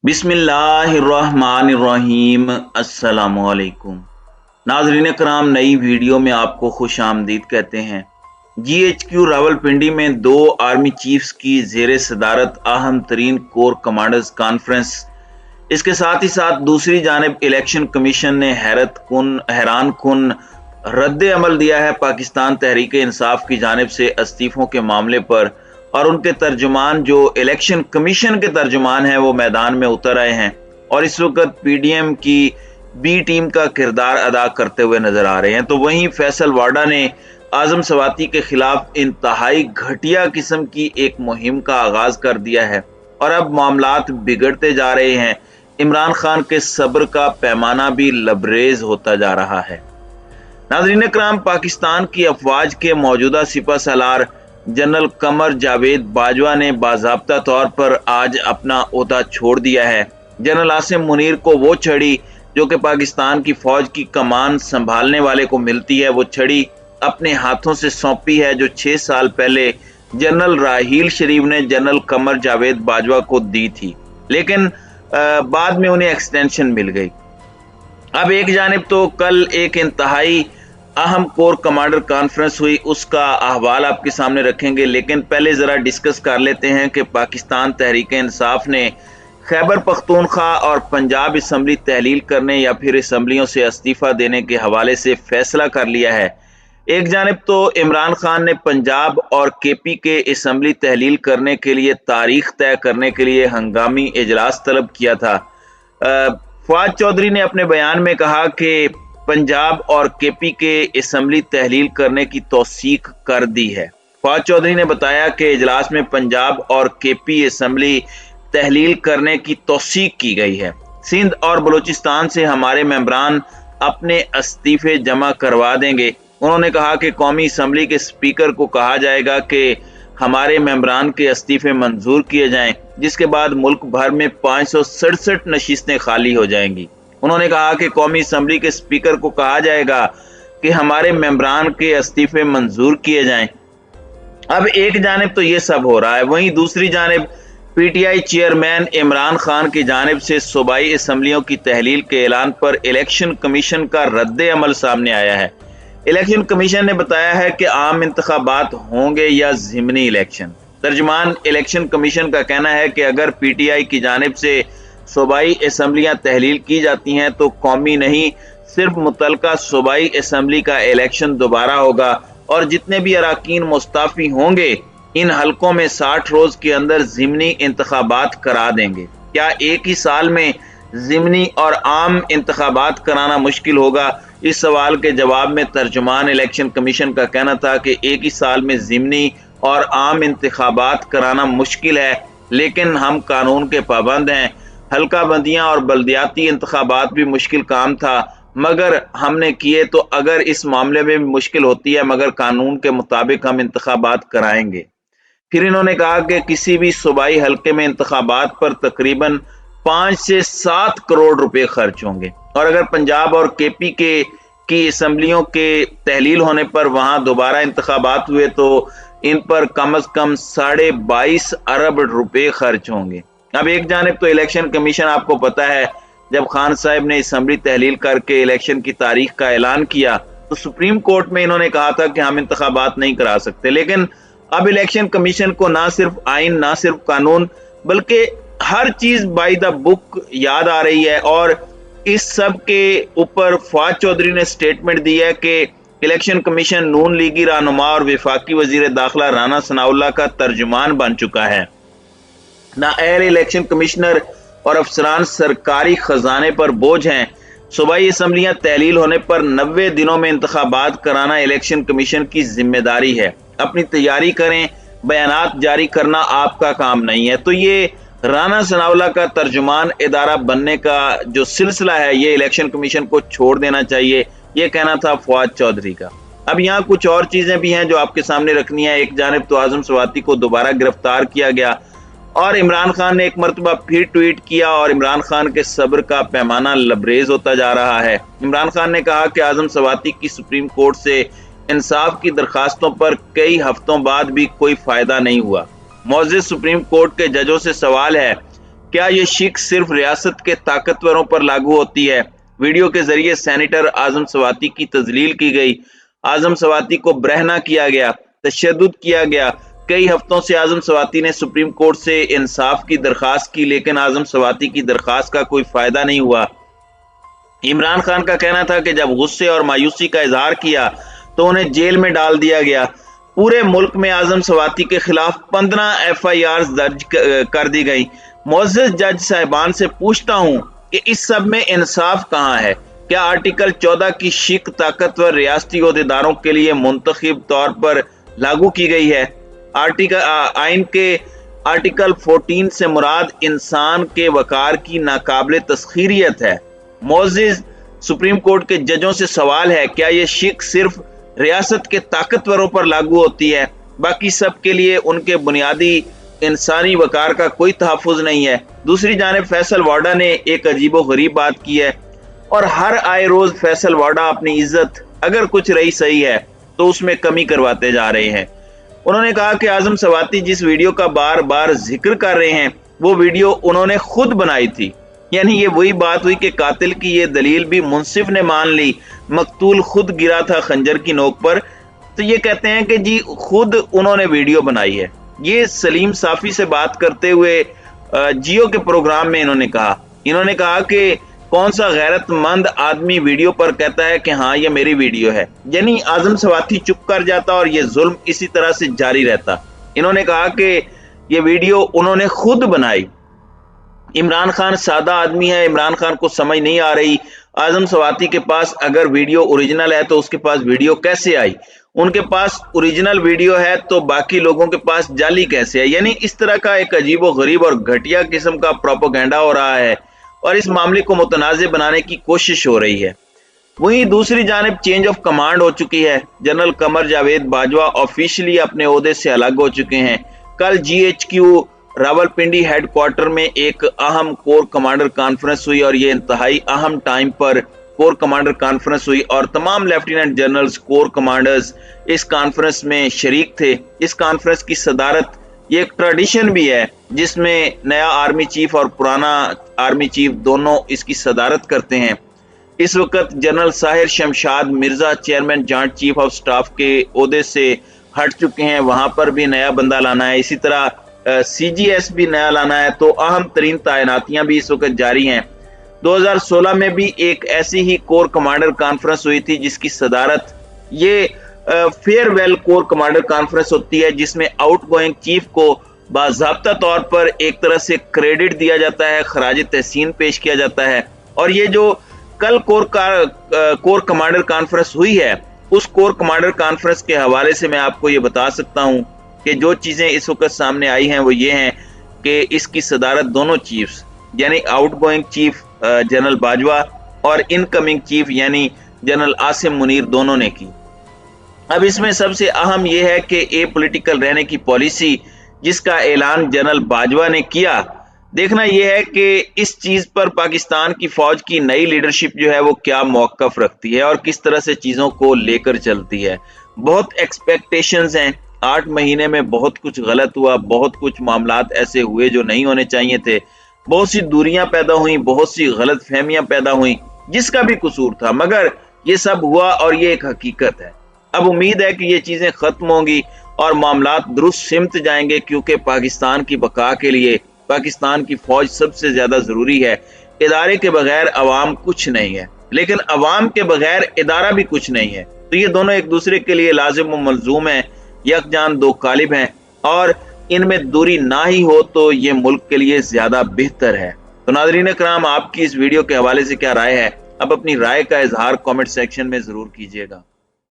बिस्मिल्लाहिर्रहमानिर्रहीम। अस्सलामुअलैकुम नाज़रीन कराम, नई वीडियो में आपको खुश आमदीद कहते हैं। GHQ रावलपिंडी में दो आर्मी चीफ्स की ज़ेरे सदारत अहम तरीन कोर कमांडर्स कॉन्फ्रेंस। इसके साथ ही साथ दूसरी जानिब इलेक्शन कमीशन ने हैरान कुन रद्द अमल दिया है पाकिस्तान तहरीक इंसाफ की जानिब से इस्तीफों के मामले पर, और उनके तर्जुमान जो इलेक्शन कमीशन के तर्जुमान हैं वो मैदान में उतर आए हैं और इस वक्त PDM की बी टीम का किरदार अदा करते हुए नजर आ रहे हैं। तो वहीं फैसल वाडा ने आजम सवाती के खिलाफ इंतहाई घटिया किस्म की एक मुहिम का आगाज कर दिया है और अब मामलात बिगड़ते जा रहे हैं। इमरान खान के सब्र का पैमाना भी लबरेज होता जा रहा है। नाज़रीन कराम, पाकिस्तान की अफवाज के मौजूदा सिपह सालार जनरल कमर जावेद बाजवा ने बाज़ाब्ता तौर पर आज अपना ओहदा छोड़ दिया है। जनरल आसिम मुनीर को वो छड़ी जो कि पाकिस्तान की फौज की कमान संभालने वाले को मिलती है, वो छड़ी अपने हाथों से सौंपी है जो 6 साल पहले जनरल राहील शरीफ ने जनरल कमर जावेद बाजवा को दी थी, लेकिन बाद में उन्हें एक्सटेंशन मिल गई। अब एक जानिब तो कल एक इंतहाई अहम कोर कमांडर कॉन्फ्रेंस हुई, उसका अहवाल आपके सामने रखेंगे, लेकिन पहले ज़रा डिस्कस कर लेते हैं कि पाकिस्तान तहरीक इंसाफ ने खैबर पख्तूनख्वा और पंजाब असम्बली तहलील करने या फिर असम्बलियों से इस्तीफ़ा देने के हवाले से फैसला कर लिया है। एक जानिब तो इमरान खान ने पंजाब और KP के असम्बली तहलील करने के लिए तारीख तय करने के लिए हंगामी इजलास तलब किया था। फवाद चौधरी ने अपने बयान में कहा कि पंजाब और KP के असम्बली तहलील करने की तौसीक कर दी है। फवाद चौधरी ने बताया कि इजलास में पंजाब और KP असम्बली तहलील करने की तौसीक की गई है। सिंध और बलूचिस्तान से हमारे मेंबरान अपने इस्तीफे जमा करवा देंगे। उन्होंने कहा कि कौमी असम्बली के स्पीकर को कहा जाएगा कि हमारे मेंबरान के इस्तीफे मंजूर किए जाएं, जिसके बाद मुल्क भर में 567 नशिस्तें खाली हो जाएंगी। उन्होंने कहा कि कौमी असम्बली के स्पीकर को कहा जाएगा कि हमारे मेंबरान के इस्तीफे मंजूर किए जाएं। अब एक जानिब तो ये सब हो रहा है, वहीं दूसरी जानिब PTI चेयरमैन इमरान खान की जानिब से सूबाई असम्बलियों की तहलील के ऐलान पर इलेक्शन कमीशन का रद्द अमल सामने आया है। इलेक्शन कमीशन ने बताया है कि आम इंतखाबात होंगे या ज़िमनी इलेक्शन। तर्जुमान इलेक्शन कमीशन का कहना है कि अगर PTI की जानिब से सूबाई असम्बलियाँ तहलील की जाती हैं तो कौमी नहीं, सिर्फ मुतलका सूबाई असम्बली का इलेक्शन दोबारा होगा और जितने भी अराकीन मुस्ताफ़ी होंगे इन हलकों में 60 रोज के अंदर ज़िमनी इंतखाबात करा देंगे। क्या एक ही साल में ज़िमनी और आम इंतखाबात कराना मुश्किल होगा? इस सवाल के जवाब में तर्जुमान इलेक्शन कमीशन का कहना था कि एक ही साल में ज़िमनी और आम इंतखाबात कराना मुश्किल है, लेकिन हम कानून के पाबंद हैं। हल्का बंदियां और बल्दियाती इंतखाबात भी मुश्किल काम था मगर हमने किए, तो अगर इस मामले में भी मुश्किल होती है मगर कानून के मुताबिक हम इंतखाबात कराएंगे। फिर इन्होंने कहा कि किसी भी सूबाई हल्के में इंतखाबात पर तकरीबन 5 से 7 करोड़ रुपए खर्च होंगे और अगर पंजाब और KP की असम्बलियों के तहलील होने पर वहां दोबारा इंतखाबात हुए तो इन पर कम से कम 22.5 अरब रुपए खर्च होंगे। अब एक जानिब तो इलेक्शन कमीशन, आपको पता है जब खान साहब ने असम्बली तहलील करके इलेक्शन की तारीख का ऐलान किया तो सुप्रीम कोर्ट में इन्होंने कहा था कि हम इंतखाबात नहीं करा सकते, लेकिन अब इलेक्शन कमीशन को ना सिर्फ आइन, ना सिर्फ कानून, बल्कि हर चीज बाय द बुक याद आ रही है। और इस सब के ऊपर फवाद चौधरी ने स्टेटमेंट दी है कि इलेक्शन कमीशन नून लीगी रहनुमा और वफाकी वजीर दाखिला राना सनाउल्लाह का तर्जुमान बन चुका है। नाअहल इलेक्शन कमिश्नर और अफसरान सरकारी खजाने पर बोझ हैं। सूबाई असम्बलियां तहलील होने पर 90 दिनों में इंतखाबात कराना इलेक्शन कमीशन की जिम्मेदारी है। अपनी तैयारी करें, बयानात जारी करना आपका काम नहीं है। तो ये राना सनाउल्लाह का तर्जुमान इदारा बनने का जो सिलसिला है ये इलेक्शन कमीशन को छोड़ देना चाहिए, ये कहना था फवाद चौधरी का। अब यहाँ कुछ और चीजें भी हैं जो आपके सामने रखनी है। एक जानिब तो आजम सवाती को दोबारा गिरफ्तार किया गया और इमरान खान ने एक मरतबा फिर ट्वीट किया और इमरान खान के सब्र का पैमाना लबरेज होता जा रहा है। इमरान खान ने कहा कि आजम सवाती की सुप्रीम कोर्ट से इंसाफ की दरखास्तों पर कई हफ्तों बाद भी कोई फायदा नहीं हुआ। मौजूद सुप्रीम कोर्ट के जजों से सवाल है क्या ये शिक सिर्फ रियासत के ताकतवरों पर लागू होती है? वीडियो के जरिए सेनेटर आजम सवाती की तजलील की गई। आजम सवाती को बरहना किया गया, तशद्दुद किया गया। कई हफ्तों से आजम सवाती ने सुप्रीम कोर्ट से इंसाफ की दरखास्त की, लेकिन आजम सवाती की दरखास्त का कोई फायदा नहीं हुआ। इमरान खान का कहना था कि जब गुस्से और मायूसी का इजहार किया तो उन्हें जेल में डाल दिया गया। पूरे मुल्क में आजम सवाती के खिलाफ 15 FIR दर्ज कर दी गई। मुअज़्ज़ज़ जज साहिबान से पूछता हूं कि इस सब में इंसाफ कहां है? क्या आर्टिकल 14 की शिक ताकतवर रियासती ओहदेदारों के लिए मुंतखब तौर पर लागू की गई है? आइन के आर्टिकल 14 से मुराद इंसान के वकार की नाकाबिल तस्खीरियत है। मुअज़्ज़िज़, सुप्रीम कोर्ट के जजों से सवाल है, क्या ये शिक सिर्फ रियासत के ताकतवरों पर लागू होती है? बाकी सब के लिए उनके बुनियादी इंसानी वकार का कोई तहफ़्फ़ुज़ नहीं है। दूसरी जानिब फैसल वाडा ने एक अजीबो गरीब बात की है और हर आए रोज फैसल वाडा अपनी इज्जत अगर कुछ रही सही है तो उसमें कमी करवाते जा रहे हैं। उन्होंने कहा कि आजम सवाती जिस वीडियो का बार बार जिक्र कर रहे हैं वो वीडियो उन्होंने खुद बनाई थी। यानी ये वही बात हुई कि कातिल की ये दलील भी मुंसिफ ने मान ली, मकतूल खुद गिरा था खंजर की नोक पर, तो ये कहते हैं कि जी खुद उन्होंने वीडियो बनाई है। ये सलीम साफी से बात करते हुए जियो के प्रोग्राम में इन्होंने कहा कि कौन सा गैरतमंद आदमी वीडियो पर कहता है कि हाँ ये मेरी वीडियो है। यानी आजम सवाती चुप कर जाता और ये जुल्म इसी तरह से जारी रहता। इन्होंने कहा कि ये वीडियो उन्होंने खुद बनाई। इमरान खान सादा आदमी है, इमरान खान को समझ नहीं आ रही आजम सवाती के पास अगर वीडियो ओरिजिनल है तो उसके पास वीडियो कैसे आई? उनके पास ओरिजिनल वीडियो है तो बाकी लोगों के पास जाली कैसे है? यानी इस तरह का एक अजीबो गरीब और घटिया किस्म का प्रोपेगेंडा हो रहा है और इस मामले को मुतनाज़े बनाने की कोशिश हो रही है। वहीं दूसरी जानिब चेंज ऑफ कमांड हो चुकी है। जनरल कमर जावेद बाजवा ऑफिशियली अपने ओहदे से अलग हो चुके हैं। कल GHQ रावलपिंडी हेडक्वार्टर में एक अहम कोर कमांडर कॉन्फ्रेंस हुई और ये इंतहाई अहम टाइम पर कोर कमांडर कॉन्फ्रेंस हुई और तमाम लेफ्टिनेंट जनरल्स कोर कमांडर्स इस कॉन्फ्रेंस में शरीक थे। इस कॉन्फ्रेंस की सदारत, ये एक ट्रेडिशन भी है जिसमें नया आर्मी चीफ और पुराना आर्मी चीफ दोनों इसकी सदारत करते हैं। इस वक्त general Sahir Shamshad Mirza chairman joint chief of staff के ओहदे से हट चुके हैं, वहां पर भी नया बंदा लाना है। इसी तरह CGS भी नया लाना है। तो अहम तरीन तैनातियां भी इस वक्त जारी हैं। 2016 में भी एक ऐसी ही कोर कमांडर कॉन्फ्रेंस हुई थी जिसकी सदारत ये फेयरवेल कोर कमांडर कॉन्फ्रेंस होती है, जिसमें आउटगोइंग चीफ को बाज़ाब्ता तौर पर एक तरह से क्रेडिट दिया जाता है, खराज तहसीन पेश किया जाता है। और ये जो कल कोर कमांडर कॉन्फ्रेंस हुई है उस कोर कमांडर कॉन्फ्रेंस के हवाले से मैं आपको ये बता सकता हूं कि जो चीजें इस वक्त सामने आई हैं वो ये हैं कि इसकी सदारत दोनों चीफ्स यानी आउटगोइंग चीफ जनरल बाजवा और इनकमिंग चीफ यानी जनरल आसिम मुनीर दोनों ने की। अब इसमें सबसे अहम यह है कि ए पॉलिटिकल रहने की पॉलिसी जिसका ऐलान जनरल बाजवा ने किया, देखना यह है कि इस चीज पर पाकिस्तान की फौज की नई लीडरशिप जो है वो क्या मौकफ रखती है और किस तरह से चीजों को लेकर चलती है। बहुत एक्सपेक्टेशंस हैं, 8 महीने में बहुत कुछ गलत हुआ, बहुत कुछ मामलात ऐसे हुए जो नहीं होने चाहिए थे, बहुत सी दूरियां पैदा हुई, बहुत सी गलत फहमियां पैदा हुई, जिसका भी कसूर था, मगर ये सब हुआ और ये एक हकीकत है। अब उम्मीद है कि ये चीजें खत्म होंगी और मामलात दुरुस्त सिमत जाएंगे, क्योंकि पाकिस्तान की बका के लिए पाकिस्तान की फौज सबसे ज्यादा जरूरी है। इदारे के बगैर अवाम कुछ नहीं है, लेकिन अवाम के बगैर इदारा भी कुछ नहीं है। तो ये दोनों एक दूसरे के लिए लाजिम व मलजूम है, यकजान दो कालिब हैं और इनमें दूरी ना ही हो तो ये मुल्क के लिए ज्यादा बेहतर है। तो नाज़रीन इकराम, आपकी इस वीडियो के हवाले से क्या राय है? अब अपनी राय का इजहार कमेंट सेक्शन में जरूर कीजिएगा।